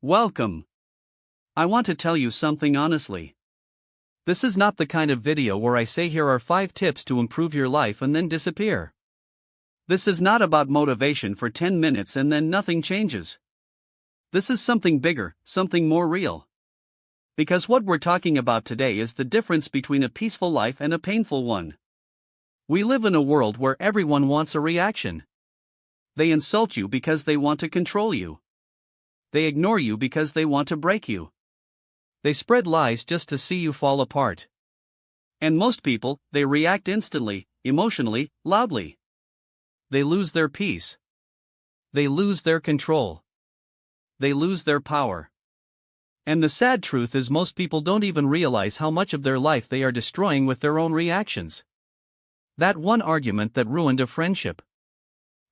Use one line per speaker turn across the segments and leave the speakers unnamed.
Welcome. I want to tell you something honestly. This is not the kind of video where I say here are 5 tips to improve your life and then disappear. This is not about motivation for 10 minutes and then nothing changes. This is something bigger, something more real. Because what we're talking about today is the difference between a peaceful life and a painful one. We live in a world where everyone wants a reaction. They insult you because they want to control you. They ignore you because they want to break you. They spread lies just to see you fall apart. And most people, they react instantly, emotionally, loudly. They lose their peace. They lose their control. They lose their power. And the sad truth is most people don't even realize how much of their life they are destroying with their own reactions. That one argument that ruined a friendship.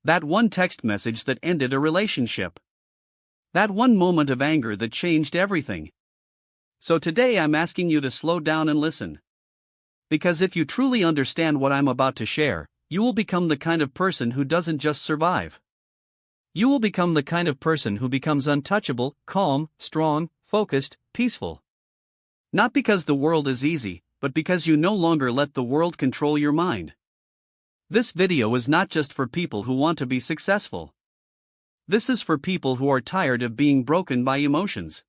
That one text message that ended a relationship. That one moment of anger that changed everything. So today I'm asking you to slow down and listen. Because if you truly understand what I'm about to share, you will become the kind of person who doesn't just survive. You will become the kind of person who becomes untouchable, calm, strong, focused, peaceful. Not because the world is easy, but because you no longer let the world control your mind. This video is not just for people who want to be successful. This is for people who are tired of being broken by emotions.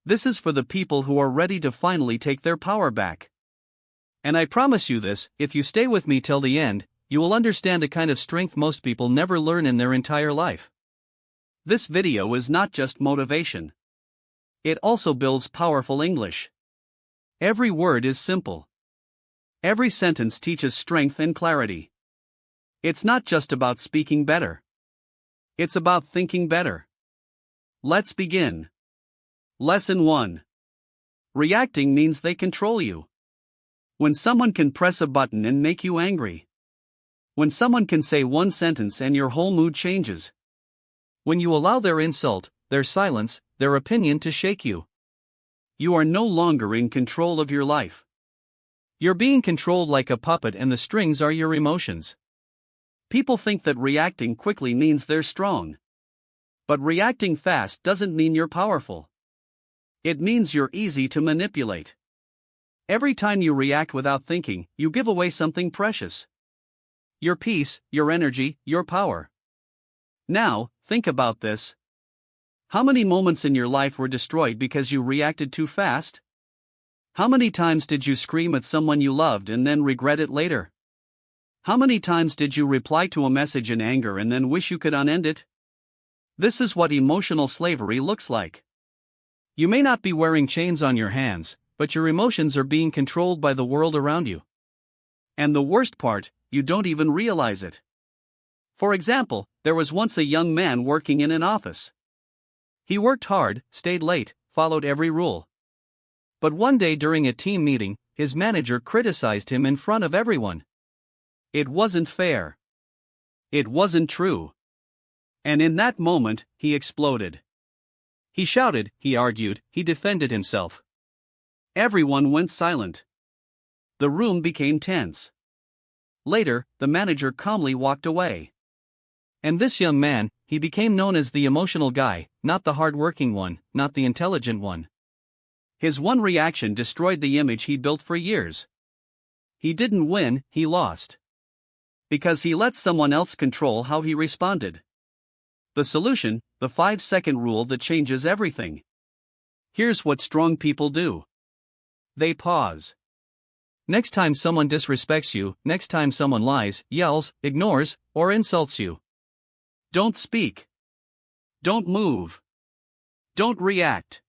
This is for the people who are ready to finally take their power back. And I promise you this, if you stay with me till the end, you will understand a kind of strength most people never learn in their entire life. This video is not just motivation. It also builds powerful English. Every word is simple. Every sentence teaches strength and clarity. It's not just about speaking better. It's about thinking better. Let's begin. Lesson 1. Reacting means they control you. When someone can press a button and make you angry. When someone can say one sentence and your whole mood changes. When you allow their insult, their silence, their opinion to shake you. You are no longer in control of your life. You're being controlled like a puppet and the strings are your emotions. People think that reacting quickly means they're strong. But reacting fast doesn't mean you're powerful. It means you're easy to manipulate. Every time you react without thinking, you give away something precious. Your peace, your energy, your power. Now, think about this. How many moments in your life were destroyed because you reacted too fast? How many times did you scream at someone you loved and then regret it later? How many times did you reply to a message in anger and then wish you could unend it? This is what emotional slavery looks like. You may not be wearing chains on your hands, but your emotions are being controlled by the world around you. And the worst part, you don't even realize it. For example, there was once a young man working in an office. He worked hard, stayed late, followed every rule. But one day during a team meeting, his manager criticized him in front of everyone. It wasn't fair. It wasn't true. And in that moment, he exploded. He shouted, he argued, he defended himself. Everyone went silent. The room became tense. Later, the manager calmly walked away. And this young man, he became known as the emotional guy, not the hard-working one, not the intelligent one. His one reaction destroyed the image he built for years. He didn't win, he lost. Because he let someone else control how he responded. The solution, the 5-second rule that changes everything. Here's what strong people do. They pause. Next time someone disrespects you, next time someone lies, yells, ignores, or insults you. Don't speak. Don't move. Don't react.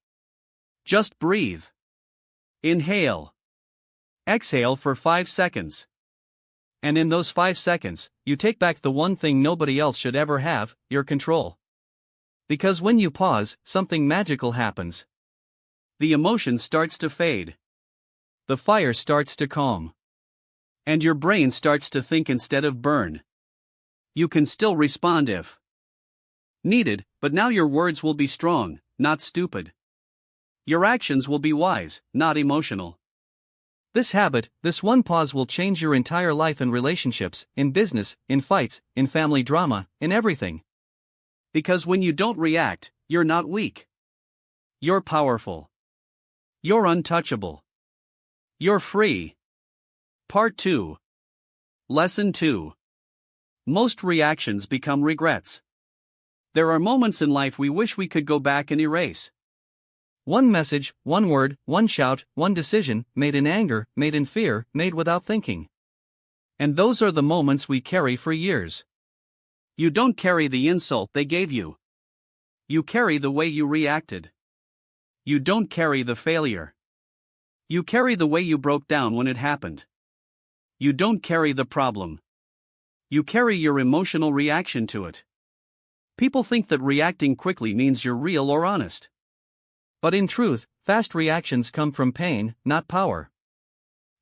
Just breathe. Inhale. Exhale for 5 seconds. And in those 5 seconds, you take back the one thing nobody else should ever have, your control. Because when you pause, something magical happens. The emotion starts to fade. The fire starts to calm. And your brain starts to think instead of burn. You can still respond if needed, but now your words will be strong, not stupid. Your actions will be wise, not emotional. This habit, this one pause will change your entire life in relationships, in business, in fights, in family drama, in everything. Because when you don't react, you're not weak. You're powerful. You're untouchable. You're free. Part 2. Lesson 2. Most reactions become regrets. There are moments in life we wish we could go back and erase. One message, one word, one shout, one decision, made in anger, made in fear, made without thinking. And those are the moments we carry for years. You don't carry the insult they gave you. You carry the way you reacted. You don't carry the failure. You carry the way you broke down when it happened. You don't carry the problem. You carry your emotional reaction to it. People think that reacting quickly means you're real or honest. But in truth, fast reactions come from pain, not power.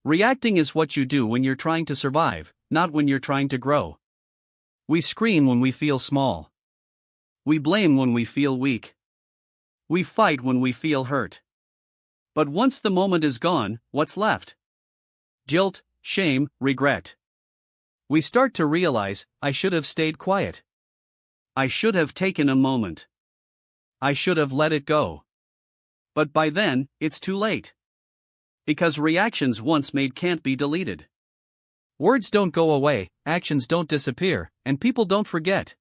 Reacting is what you do when you're trying to survive, not when you're trying to grow. We scream when we feel small. We blame when we feel weak. We fight when we feel hurt. But once the moment is gone, what's left? Guilt, shame, regret. We start to realize, I should have stayed quiet. I should have taken a moment. I should have let it go. But by then, it's too late. Because reactions once made can't be deleted. Words don't go away, actions don't disappear, and people don't forget.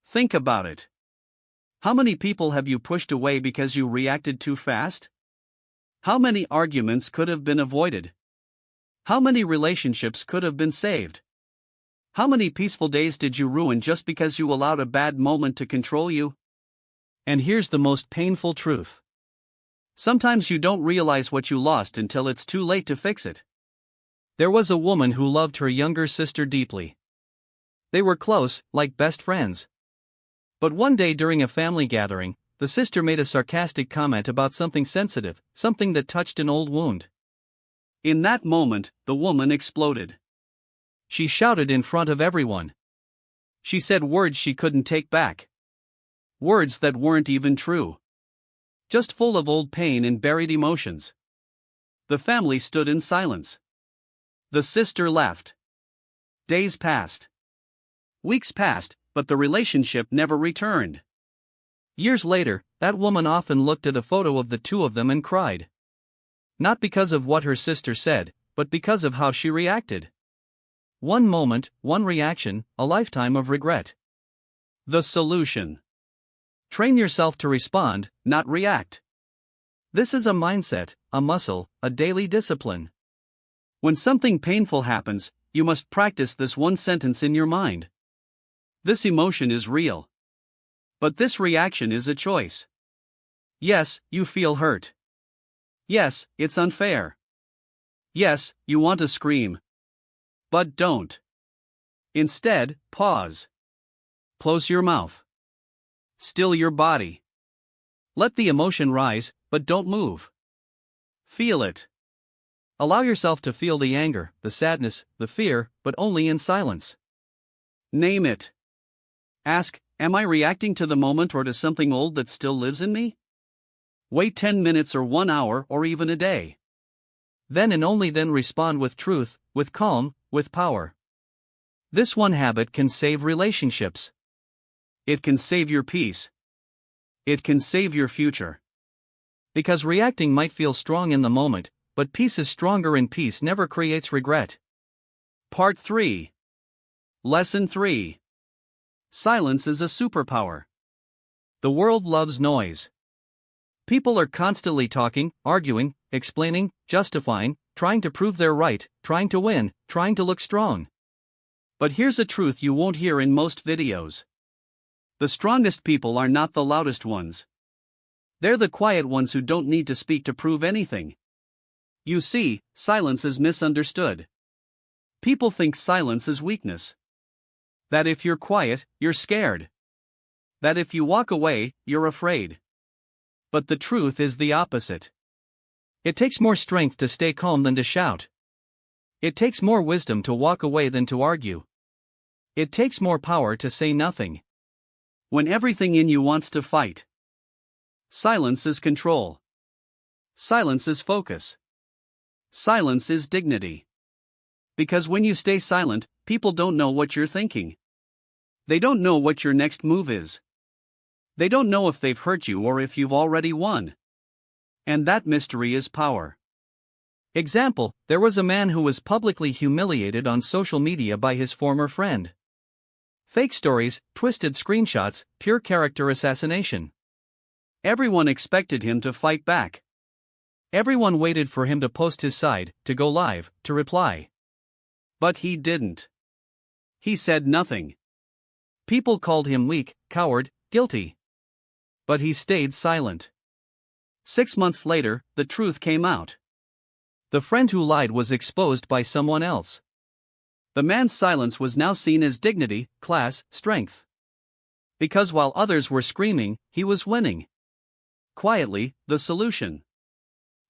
Think about it. How many people have you pushed away because you reacted too fast? How many arguments could have been avoided? How many relationships could have been saved? How many peaceful days did you ruin just because you allowed a bad moment to control you? And here's the most painful truth. Sometimes you don't realize what you lost until it's too late to fix it. There was a woman who loved her younger sister deeply. They were close, like best friends. But one day during a family gathering, the sister made a sarcastic comment about something sensitive, something that touched an old wound. In that moment, the woman exploded. She shouted in front of everyone. She said words she couldn't take back. Words that weren't even true. Just full of old pain and buried emotions. The family stood in silence. The sister left. Days passed. Weeks passed, but the relationship never returned. Years later, that woman often looked at a photo of the two of them and cried. Not because of what her sister said, but because of how she reacted. One moment, one reaction, a lifetime of regret. The solution. Train yourself to respond, not react. This is a mindset, a muscle, a daily discipline. When something painful happens, you must practice this one sentence in your mind. This emotion is real. But this reaction is a choice. Yes, you feel hurt. Yes, it's unfair. Yes, you want to scream. But don't. Instead, pause. Close your mouth. Still your body. Let the emotion rise, but don't move. Feel it. Allow yourself to feel the anger, the sadness, the fear, but only in silence. Name it. Ask, am I reacting to the moment or to something old that still lives in me? Wait 10 minutes or 1 hour or even a day. Then and only then respond with truth, with calm, with power. This one habit can save relationships. It can save your peace. It can save your future. Because reacting might feel strong in the moment, but peace is stronger and peace never creates regret. Part 3. Lesson 3. Silence is a superpower. The world loves noise. People are constantly talking, arguing, explaining, justifying, trying to prove they're right, trying to win, trying to look strong. But here's a truth you won't hear in most videos. The strongest people are not the loudest ones. They're the quiet ones who don't need to speak to prove anything. You see, silence is misunderstood. People think silence is weakness. That if you're quiet, you're scared. That if you walk away, you're afraid. But the truth is the opposite. It takes more strength to stay calm than to shout. It takes more wisdom to walk away than to argue. It takes more power to say nothing. When everything in you wants to fight. Silence is control. Silence is focus. Silence is dignity. Because when you stay silent, people don't know what you're thinking. They don't know what your next move is. They don't know if they've hurt you or if you've already won. And that mystery is power. Example, there was a man who was publicly humiliated on social media by his former friend. Fake stories, twisted screenshots, pure character assassination. Everyone expected him to fight back. Everyone waited for him to post his side, to go live, to reply. But he didn't. He said nothing. People called him weak, coward, guilty. But he stayed silent. 6 months later, the truth came out. The friend who lied was exposed by someone else. The man's silence was now seen as dignity, class, strength. Because while others were screaming, he was winning. Quietly, the solution.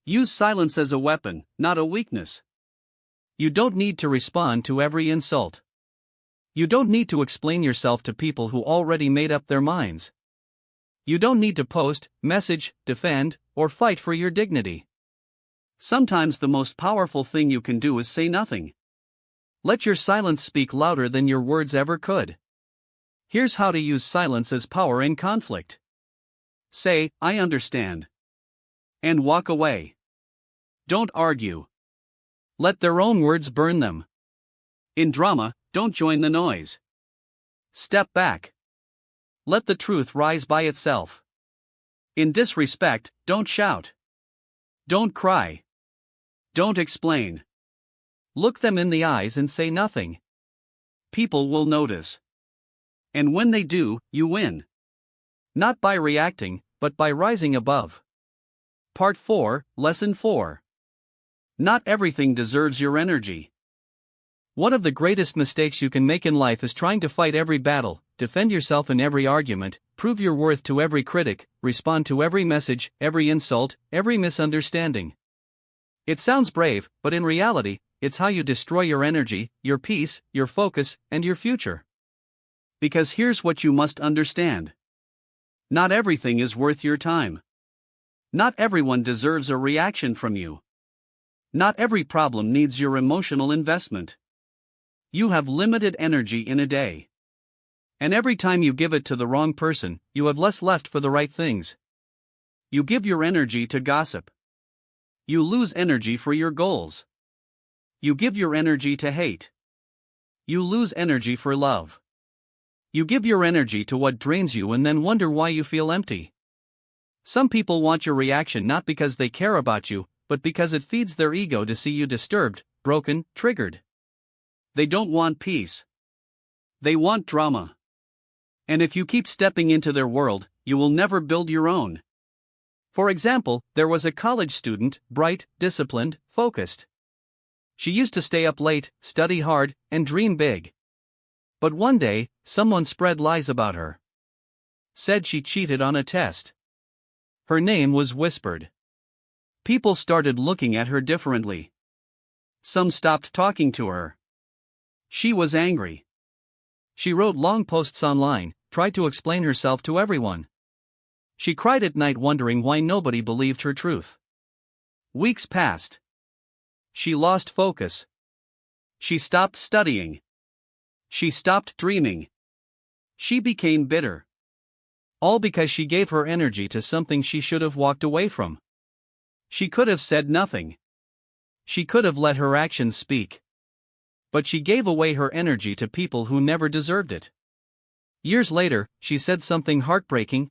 Use silence as a weapon, not a weakness. You don't need to respond to every insult. You don't need to explain yourself to people who already made up their minds. You don't need to post, message, defend, or fight for your dignity. Sometimes the most powerful thing you can do is say nothing. Let your silence speak louder than your words ever could. Here's how to use silence as power in conflict. Say, "I understand." And walk away. Don't argue. Let their own words burn them. In drama, don't join the noise. Step back. Let the truth rise by itself. In disrespect, don't shout. Don't cry. Don't explain. Look them in the eyes and say nothing. People will notice. And when they do, you win. Not by reacting, but by rising above. Part 4, Lesson 4. Not everything deserves your energy. One of the greatest mistakes you can make in life is trying to fight every battle, defend yourself in every argument, prove your worth to every critic, respond to every message, every insult, every misunderstanding. It sounds brave, but in reality, it's how you destroy your energy, your peace, your focus, and your future. Because here's what you must understand. Not everything is worth your time. Not everyone deserves a reaction from you. Not every problem needs your emotional investment. You have limited energy in a day. And every time you give it to the wrong person, you have less left for the right things. You give your energy to gossip. You lose energy for your goals. You give your energy to hate. You lose energy for love. You give your energy to what drains you and then wonder why you feel empty. Some people want your reaction not because they care about you, but because it feeds their ego to see you disturbed, broken, triggered. They don't want peace. They want drama. And if you keep stepping into their world, you will never build your own. For example, there was a college student, bright, disciplined, focused. She used to stay up late, study hard, and dream big. But one day, someone spread lies about her. Said she cheated on a test. Her name was whispered. People started looking at her differently. Some stopped talking to her. She was angry. She wrote long posts online, tried to explain herself to everyone. She cried at night wondering why nobody believed her truth. Weeks passed. She lost focus. She stopped studying. She stopped dreaming. She became bitter. All because she gave her energy to something she should have walked away from. She could have said nothing. She could have let her actions speak. But she gave away her energy to people who never deserved it. Years later, she said something heartbreaking.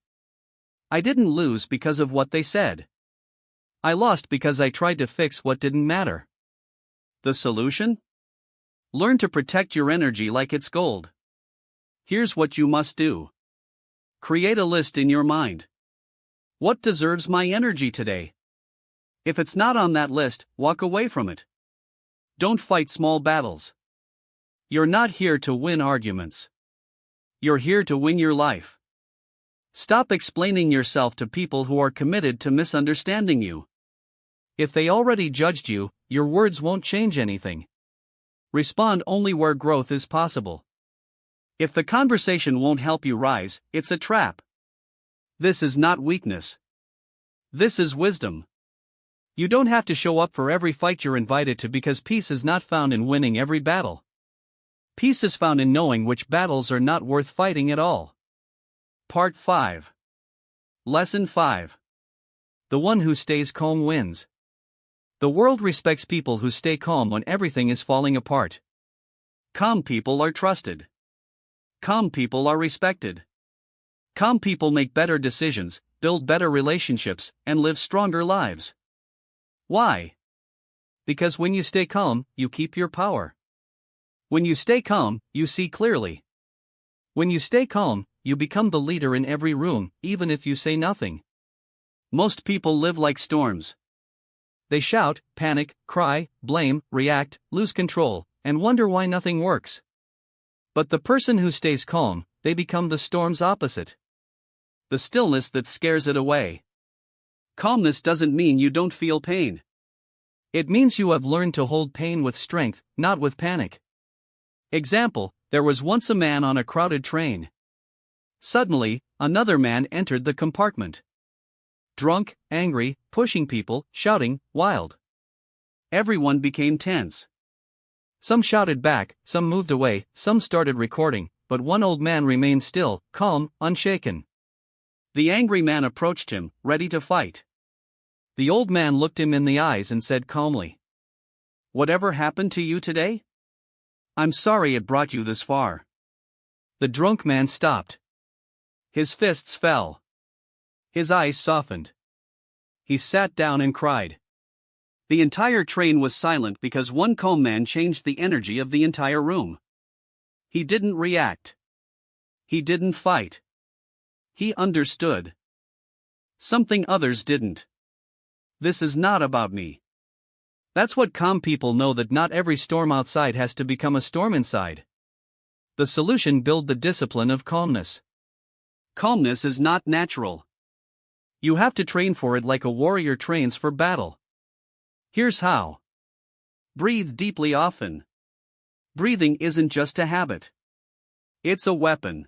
I didn't lose because of what they said. I lost because I tried to fix what didn't matter. The solution? Learn to protect your energy like it's gold. Here's what you must do. Create a list in your mind. What deserves my energy today? If it's not on that list, walk away from it. Don't fight small battles. You're not here to win arguments. You're here to win your life. Stop explaining yourself to people who are committed to misunderstanding you. If they already judged you, your words won't change anything. Respond only where growth is possible. If the conversation won't help you rise, it's a trap. This is not weakness. This is wisdom. You don't have to show up for every fight you're invited to because peace is not found in winning every battle. Peace is found in knowing which battles are not worth fighting at all. Part 5. Lesson 5. The one who stays calm wins. The world respects people who stay calm when everything is falling apart. Calm people are trusted. Calm people are respected. Calm people make better decisions, build better relationships, and live stronger lives. Why? Because when you stay calm, you keep your power. When you stay calm, you see clearly. When you stay calm, you become the leader in every room, even if you say nothing. Most people live like storms. They shout, panic, cry, blame, react, lose control, and wonder why nothing works. But the person who stays calm, they become the storm's opposite. The stillness that scares it away. Calmness doesn't mean you don't feel pain. It means you have learned to hold pain with strength, not with panic. Example, there was once a man on a crowded train. Suddenly, another man entered the compartment. Drunk, angry, pushing people, shouting, wild. Everyone became tense. Some shouted back, some moved away, some started recording, but one old man remained still, calm, unshaken. The angry man approached him, ready to fight. The old man looked him in the eyes and said calmly, "Whatever happened to you today? I'm sorry it brought you this far." The drunk man stopped. His fists fell. His eyes softened. He sat down and cried. The entire train was silent because one calm man changed the energy of the entire room. He didn't react. He didn't fight. He understood. Something others didn't. This is not about me. That's what calm people know, that not every storm outside has to become a storm inside. The solution: build the discipline of calmness. Calmness is not natural. You have to train for it like a warrior trains for battle. Here's how. Breathe deeply often. Breathing isn't just a habit. It's a weapon.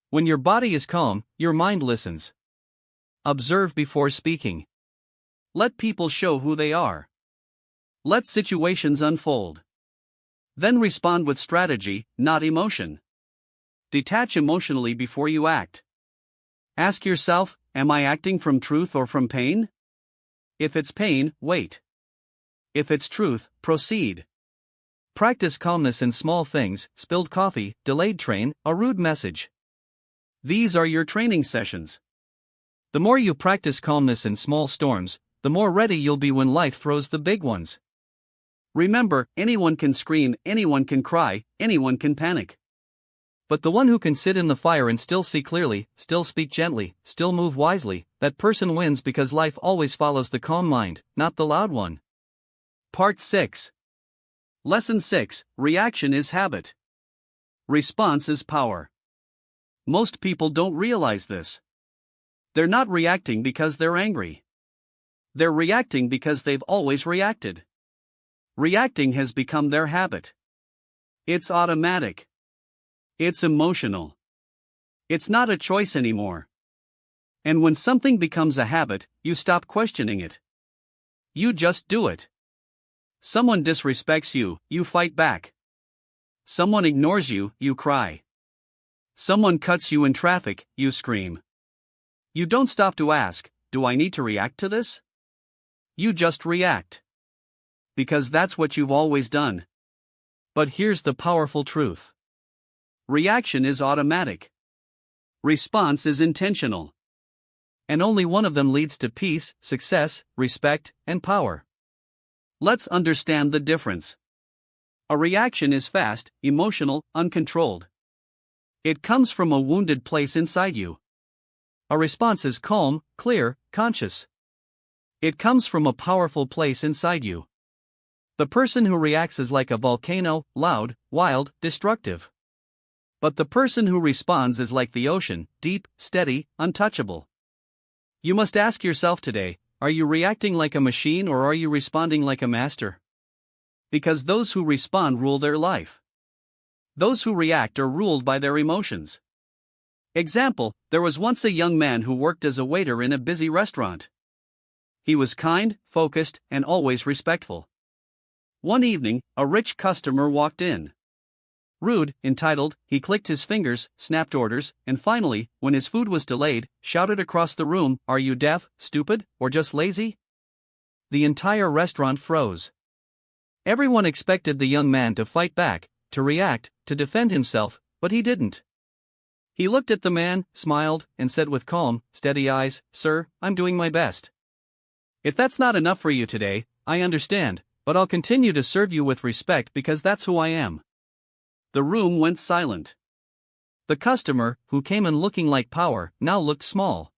When your body is calm, your mind listens. Observe before speaking. Let people show who they are. Let situations unfold. Then respond with strategy, not emotion. Detach emotionally before you act. Ask yourself, am I acting from truth or from pain? If it's pain, wait. If it's truth, proceed. Practice calmness in small things: spilled coffee, delayed train, a rude message. These are your training sessions. The more you practice calmness in small storms, the more ready you'll be when life throws the big ones. Remember, anyone can scream, anyone can cry, anyone can panic. But the one who can sit in the fire and still see clearly, still speak gently, still move wisely, that person wins, because life always follows the calm mind, not the loud one. Part 6. Lesson 6. Reaction is habit. Response is power. Most people don't realize this. They're not reacting because they're angry. They're reacting because they've always reacted. Reacting has become their habit. It's automatic. It's emotional. It's not a choice anymore. And when something becomes a habit, you stop questioning it. You just do it. Someone disrespects you, you fight back. Someone ignores you, you cry. Someone cuts you in traffic, you scream. You don't stop to ask, do I need to react to this? You just react. Because that's what you've always done. But here's the powerful truth. Reaction is automatic. Response is intentional. And only one of them leads to peace, success, respect, and power. Let's understand the difference. A reaction is fast, emotional, uncontrolled. It comes from a wounded place inside you. A response is calm, clear, conscious. It comes from a powerful place inside you. The person who reacts is like a volcano, loud, wild, destructive. But the person who responds is like the ocean, deep, steady, untouchable. You must ask yourself today, are you reacting like a machine or are you responding like a master? Because those who respond rule their life. Those who react are ruled by their emotions. Example, there was once a young man who worked as a waiter in a busy restaurant. He was kind, focused, and always respectful. One evening, a rich customer walked in. Rude, entitled, he clicked his fingers, snapped orders, and finally, when his food was delayed, shouted across the room, "Are you deaf, stupid, or just lazy?" The entire restaurant froze. Everyone expected the young man to fight back, to react, to defend himself, but he didn't. He looked at the man, smiled, and said with calm, steady eyes, "Sir, I'm doing my best. If that's not enough for you today, I understand, but I'll continue to serve you with respect because that's who I am." The room went silent. The customer, who came in looking like power, now looked small.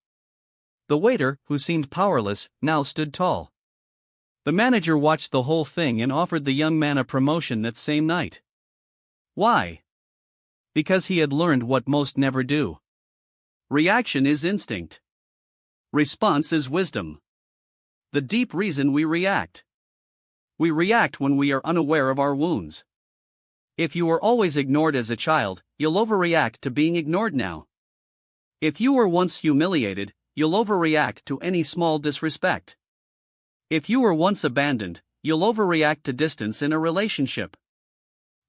The waiter, who seemed powerless, now stood tall. The manager watched the whole thing and offered the young man a promotion that same night. Why? Because he had learned what most never do. Reaction is instinct. Response is wisdom. The deep reason we react. We react when we are unaware of our wounds. If you were always ignored as a child, you'll overreact to being ignored now. If you were once humiliated, you'll overreact to any small disrespect. If you were once abandoned, you'll overreact to distance in a relationship.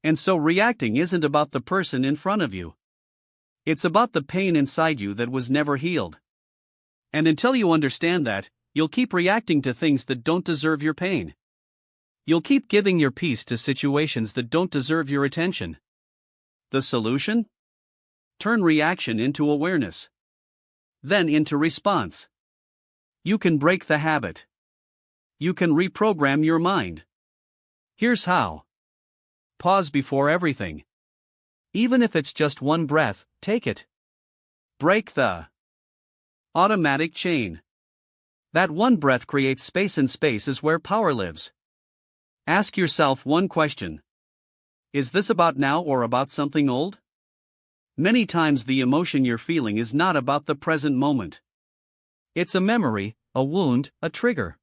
And so reacting isn't about the person in front of you. It's about the pain inside you that was never healed. And until you understand that, you'll keep reacting to things that don't deserve your pain. You'll keep giving your peace to situations that don't deserve your attention. The solution? Turn reaction into awareness. Then into response. You can break the habit. You can reprogram your mind. Here's how. Pause before everything. Even if it's just one breath, take it. Break the automatic chain. That one breath creates space, and space is where power lives. Ask yourself one question. Is this about now or about something old? Many times the emotion you're feeling is not about the present moment. It's a memory, a wound, a trigger.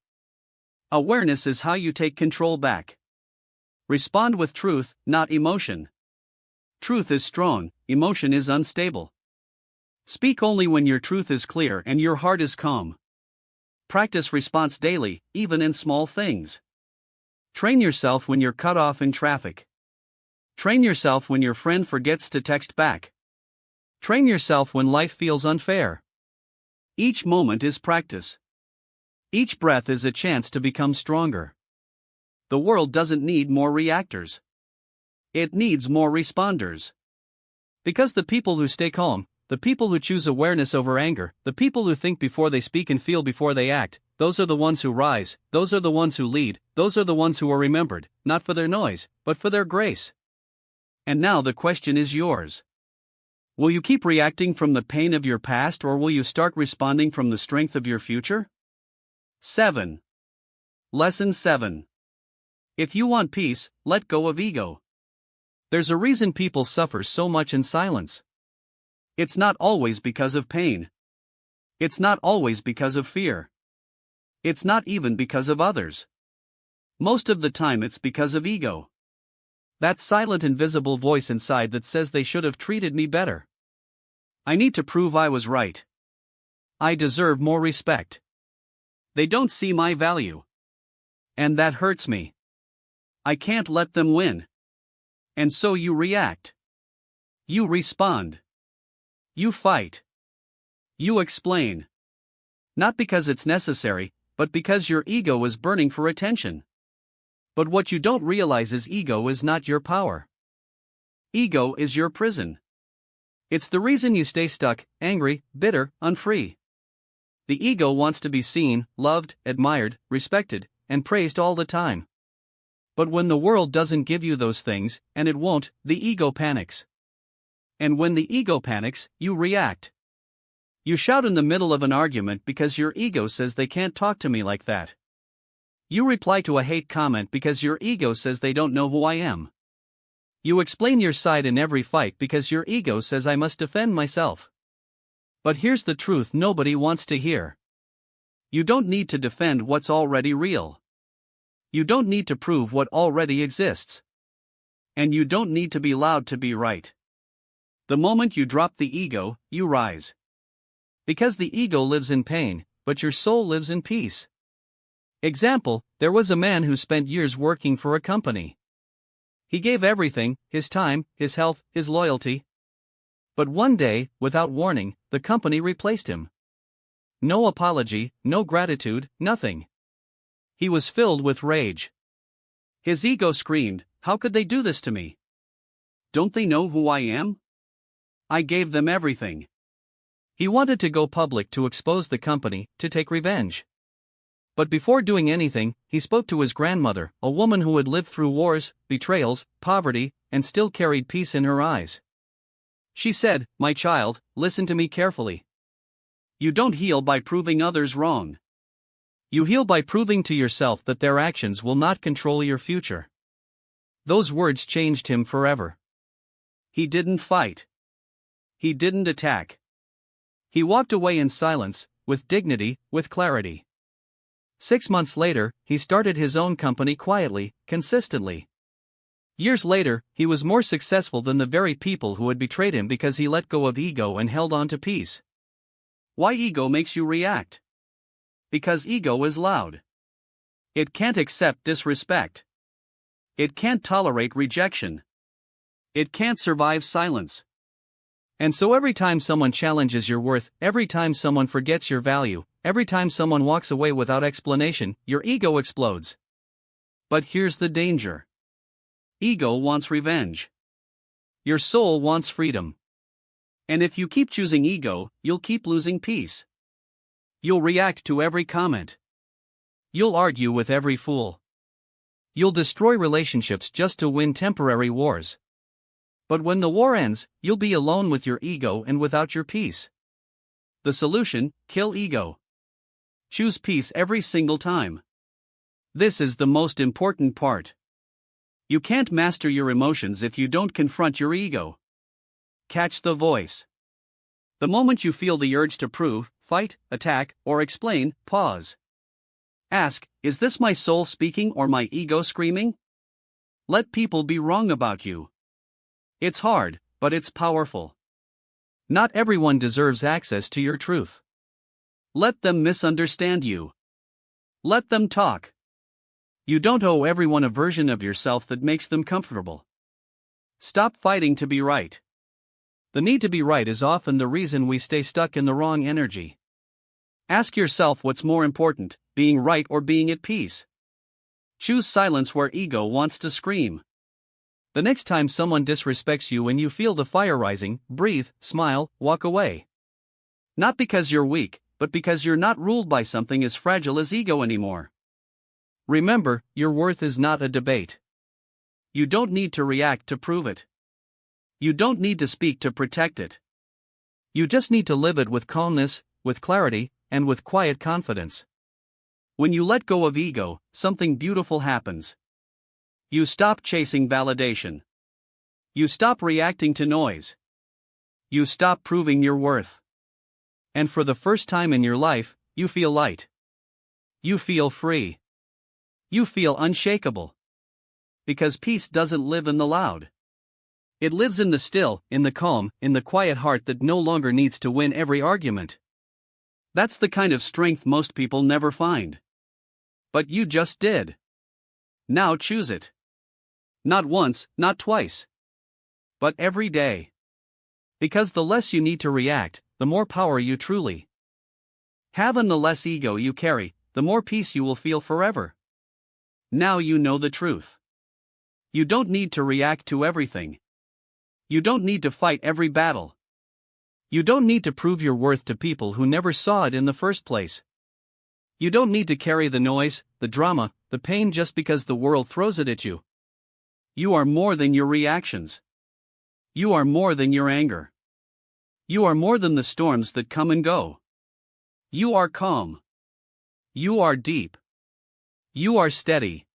Awareness is how you take control back. Respond with truth, not emotion. Truth is strong, emotion is unstable. Speak only when your truth is clear and your heart is calm. Practice response daily, even in small things. Train yourself when you're cut off in traffic. Train yourself when your friend forgets to text back. Train yourself when life feels unfair. Each moment is practice. Each breath is a chance to become stronger. The world doesn't need more reactors. It needs more responders. Because the people who stay calm, the people who choose awareness over anger, the people who think before they speak and feel before they act, those are the ones who rise, those are the ones who lead, those are the ones who are remembered, not for their noise, but for their grace. And now the question is yours. Will you keep reacting from the pain of your past, or will you start responding from the strength of your future? 7. Lesson 7. If you want peace, let go of ego. There's a reason people suffer so much in silence. It's not always because of pain. It's not always because of fear. It's not even because of others. Most of the time it's because of ego. That silent invisible voice inside that says they should have treated me better. I need to prove I was right. I deserve more respect. They don't see my value. And that hurts me. I can't let them win. And so you react. You respond. You fight. You explain. Not because it's necessary, but because your ego is burning for attention. But what you don't realize is ego is not your power. Ego is your prison. It's the reason you stay stuck, angry, bitter, unfree. The ego wants to be seen, loved, admired, respected, and praised all the time. But when the world doesn't give you those things, and it won't, the ego panics. And when the ego panics, you react. You shout in the middle of an argument because your ego says they can't talk to me like that. You reply to a hate comment because your ego says they don't know who I am. You explain your side in every fight because your ego says I must defend myself. But here's the truth nobody wants to hear. You don't need to defend what's already real. You don't need to prove what already exists. And you don't need to be loud to be right. The moment you drop the ego, you rise. Because the ego lives in pain, but your soul lives in peace. Example, there was a man who spent years working for a company. He gave everything, his time, his health, his loyalty. But one day, without warning, the company replaced him. No apology, no gratitude, nothing. He was filled with rage. His ego screamed, "How could they do this to me? Don't they know who I am? I gave them everything." He wanted to go public to expose the company, to take revenge. But before doing anything, he spoke to his grandmother, a woman who had lived through wars, betrayals, poverty, and still carried peace in her eyes. She said, "My child, listen to me carefully. You don't heal by proving others wrong. You heal by proving to yourself that their actions will not control your future." Those words changed him forever. He didn't fight. He didn't attack. He walked away in silence, with dignity, with clarity. 6 months later, he started his own company quietly, consistently. Years later, he was more successful than the very people who had betrayed him because he let go of ego and held on to peace. Why ego makes you react? Because ego is loud. It can't accept disrespect. It can't tolerate rejection. It can't survive silence. And so every time someone challenges your worth, every time someone forgets your value, every time someone walks away without explanation, your ego explodes. But here's the danger. Ego wants revenge. Your soul wants freedom. And if you keep choosing ego, you'll keep losing peace. You'll react to every comment. You'll argue with every fool. You'll destroy relationships just to win temporary wars. But when the war ends, you'll be alone with your ego and without your peace. The solution: kill ego. Choose peace every single time. This is the most important part. You can't master your emotions if you don't confront your ego. Catch the voice. The moment you feel the urge to prove, fight, attack, or explain, pause. Ask, is this my soul speaking or my ego screaming? Let people be wrong about you. It's hard, but it's powerful. Not everyone deserves access to your truth. Let them misunderstand you. Let them talk. You don't owe everyone a version of yourself that makes them comfortable. Stop fighting to be right. The need to be right is often the reason we stay stuck in the wrong energy. Ask yourself what's more important, being right or being at peace. Choose silence where ego wants to scream. The next time someone disrespects you and you feel the fire rising, breathe, smile, walk away. Not because you're weak, but because you're not ruled by something as fragile as ego anymore. Remember, your worth is not a debate. You don't need to react to prove it. You don't need to speak to protect it. You just need to live it with calmness, with clarity, and with quiet confidence. When you let go of ego, something beautiful happens. You stop chasing validation. You stop reacting to noise. You stop proving your worth. And for the first time in your life, you feel light. You feel free. You feel unshakable. Because peace doesn't live in the loud. It lives in the still, in the calm, in the quiet heart that no longer needs to win every argument. That's the kind of strength most people never find. But you just did. Now choose it. Not once, not twice. But every day. Because the less you need to react, the more power you truly have, and the less ego you carry, the more peace you will feel forever. Now you know the truth. You don't need to react to everything. You don't need to fight every battle. You don't need to prove your worth to people who never saw it in the first place. You don't need to carry the noise, the drama, the pain just because the world throws it at you. You are more than your reactions. You are more than your anger. You are more than the storms that come and go. You are calm. You are deep. You are steady.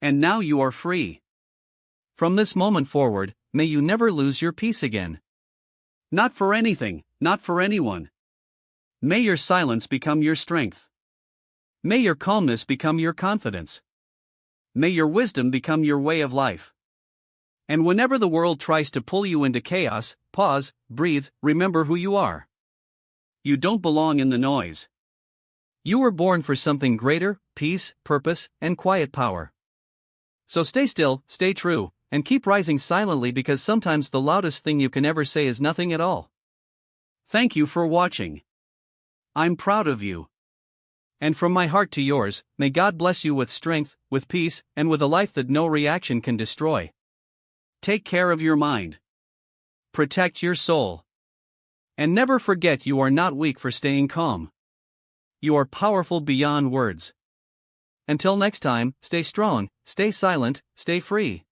And now you are free. From this moment forward, may you never lose your peace again. Not for anything, not for anyone. May your silence become your strength. May your calmness become your confidence. May your wisdom become your way of life. And whenever the world tries to pull you into chaos, pause, breathe, remember who you are. You don't belong in the noise. You were born for something greater: peace, purpose, and quiet power. So stay still, stay true, And keep rising silently, because sometimes the loudest thing you can ever say is nothing at all. Thank you for watching. I'm proud of you. And from my heart to yours, may God bless you with strength, with peace, and with a life that no reaction can destroy. Take care of your mind. Protect your soul. And never forget you are not weak for staying calm. You are powerful beyond words. Until next time, stay strong, stay silent, stay free.